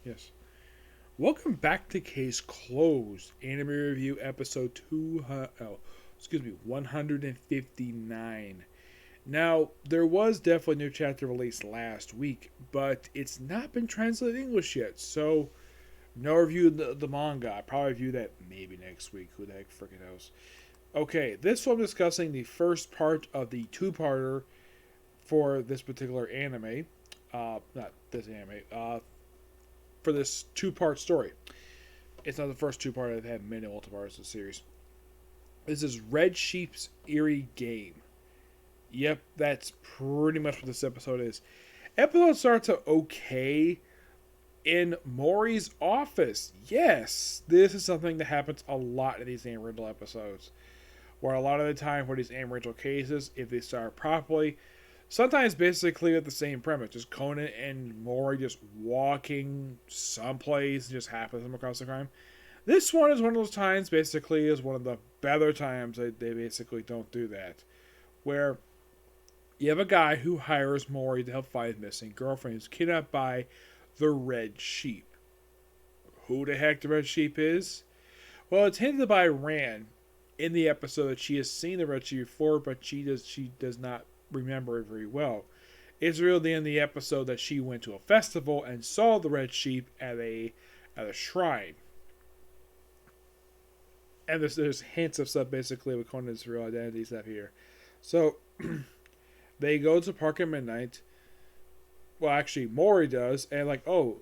Yes. Welcome back to Case Closed, Anime Review Episode 159. Now, there was definitely a new chapter released last week, but it's not been translated to English yet, so no review of the manga. I'll probably review that maybe next week. Who the heck freaking knows? Okay, this one I'm discussing the first part of the two-parter for this particular anime. Not this anime. For this two-part story. It's not the first two-part. I've had many multiple parts of the series. This is Red Sheep's Eerie Game. Yep, that's pretty much what this episode is. Episode starts out okay in Maury's office. Yes, this is something that happens a lot in these anime rental episodes. Where a lot of the time for these anime rental cases, if they start properly, sometimes basically with the same premise. Just Conan and Maury just walking someplace and just happen to come across the crime. This one is one of those times, basically, is one of the better times they basically don't do that. Where you have a guy who hires Maury to help find his missing girlfriend who's kidnapped by the Red Sheep. Who the heck the Red Sheep is? Well, it's hinted by Rand in the episode that she has seen the Red Sheep before, but she does not remember it very well. It's revealed in the episode that she went to a festival and saw the Red Sheep at a shrine. And there's hints of stuff basically with Conan's real identity stuff here. So they go to park at midnight. Well, actually, Maury does, and for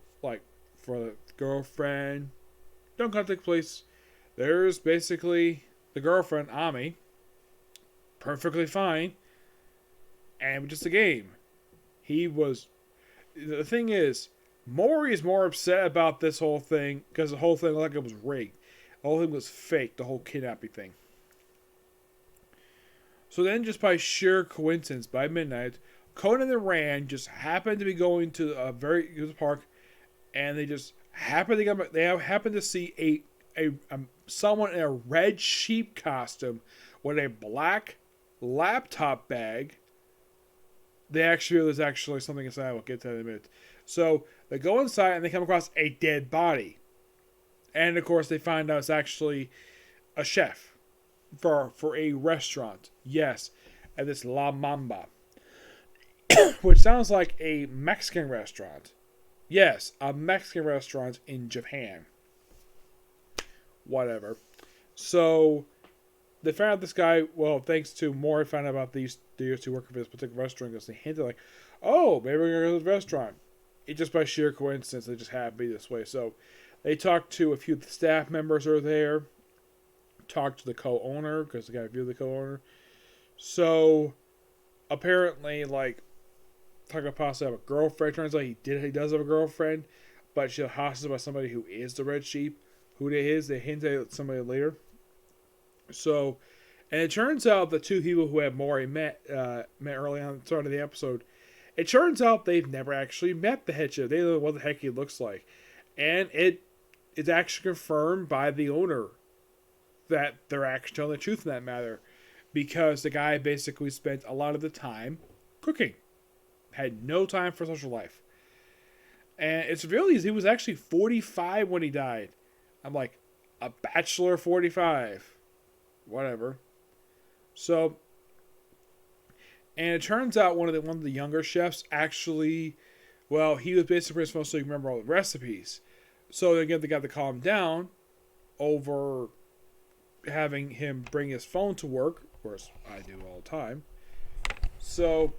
the girlfriend, don't contact police. There's basically the girlfriend, Ami, perfectly fine, and just a game. The thing is, Maury is more upset about this whole thing because the whole thing looked like it was rigged. The whole thing was fake, the whole kidnapping thing. So then, just by sheer coincidence, by midnight, Conan and Rand just happen to be going to a very good park, and they just happen to see someone in a red sheep costume with a black laptop bag. There's actually something inside. We'll get to that in a minute. So they go inside and they come across a dead body. And of course, they find out it's actually a chef for a restaurant. Yes, at this La Mamba, which sounds like a Mexican restaurant. Yes, a Mexican restaurant in Japan. Whatever. So they found out this guy. Well, thanks to Maury, found out about these two working for this particular restaurant because they hinted like, "Oh, maybe we're gonna go to this restaurant." It just by sheer coincidence, they just happened to be this way. So they talked to a few of the staff members who are there. Talked to the co-owner because the guy viewed the co-owner. So apparently, talking about possibly have a girlfriend. Turns out he does have a girlfriend, but she's hostage by somebody who is the Red Sheep. Who they is, they hint at somebody later. So, and it turns out the two people who have Maury met early on at the start of the episode. It turns out they've never actually met the head chef. They don't know what the heck he looks like, and it is actually confirmed by the owner that they're actually telling the truth in that matter, because the guy basically spent a lot of the time cooking, had no time for social life, and it's really he was actually 45 when he died. I'm like, a bachelor 45, whatever. So, and it turns out one of the younger chefs actually, well, he was basically supposed to remember all the recipes. So they got to calm down over having him bring his phone to work. Of course, I do all the time. So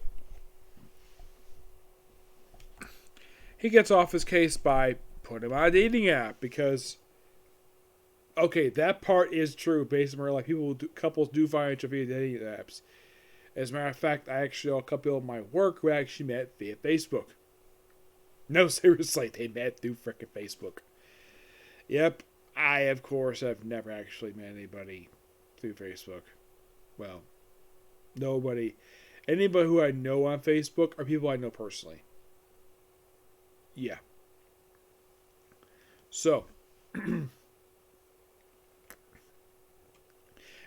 he gets off his case by putting him on a dating app because, okay, that part is true. Based on like couples do find each other via dating apps. As a matter of fact, I actually know a couple of my work who actually met via Facebook. No, seriously, they met through frickin' Facebook. Yep, I, of course, have never actually met anybody through Facebook. Well, nobody. Anybody who I know on Facebook are people I know personally. Yeah. So, and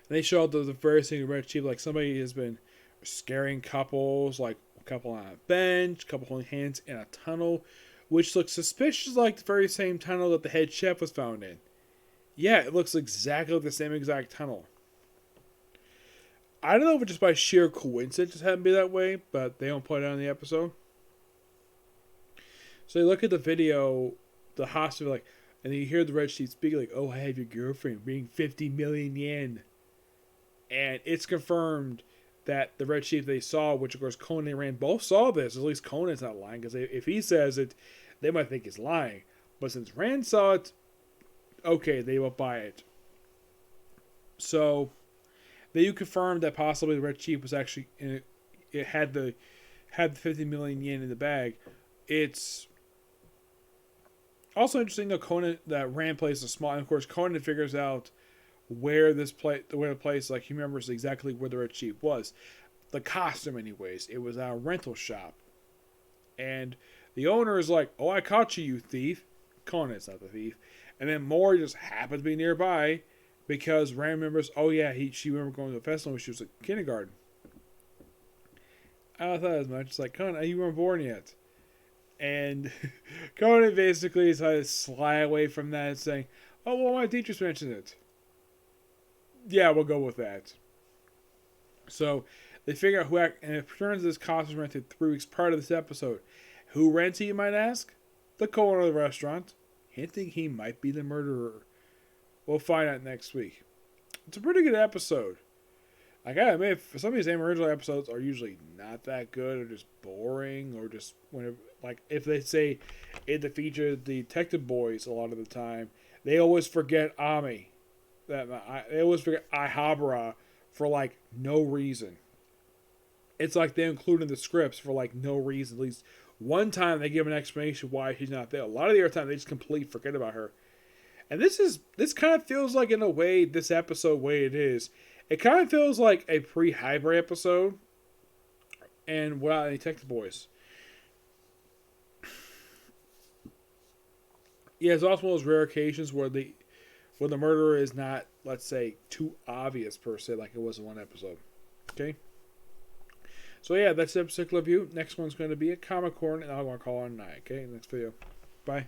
they show the various things Red Sheep, like somebody has been scaring couples, like a couple on a bench, a couple holding hands in a tunnel which looks suspicious like the very same tunnel that the head chef was found in. Yeah, it looks exactly like the same exact tunnel. I don't know if it's just by sheer coincidence it happened to be that way, but they don't put it on the episode. So you look at the video, the hospital, like, and then you hear the Red Chief speak like, "Oh, I have your girlfriend bring 50 million yen," and it's confirmed that the Red Chief they saw, which of course Conan and Rand both saw this. At least Conan's not lying, because if he says it, they might think he's lying. But since Rand saw it, okay, they will buy it. So they you confirmed that possibly the Red Chief was actually it had the 50 million yen in the bag. It's also interesting though that Rand plays a small, and of course Conan figures out where the place, like he remembers exactly where the Red Chief was. The costume, anyways, it was a rental shop, and the owner is like, "Oh, I caught you, you thief." Conan's not the thief, and then Maury just happens to be nearby because Rand remembers. Oh yeah, she remembered going to a festival when she was in kindergarten. I thought as much. It's like, Conan, you weren't born yet. And Conan basically decided to slide away from that, saying, "Oh, well, my teachers mentioned it." Yeah, we'll go with that. So they figure out who and it turns this costume rented 3 weeks prior to this episode. Who rents it, you might ask? The co-owner of the restaurant, hinting he might be the murderer. We'll find out next week. It's a pretty good episode. I gotta admit, for some of these original episodes are usually not that good, or just boring, or just whenever, like if they say it featured the detective boys a lot of the time, they always forget Ami. They always forget Ihabara for like no reason. It's like they include in the scripts for like no reason. At least one time they give an explanation why she's not there. A lot of the other time they just completely forget about her. And this kind of feels like, in a way, this episode way it is. It kind of feels like a pre-hybrid episode, and without any detective boys. Yeah, it's also one of those rare occasions where the murderer is not, let's say, too obvious per se, like it was in one episode. Okay. So yeah, that's the particular view. Next one's going to be a Comic Corn, and I'm going to call it a night. Okay, next video. Bye.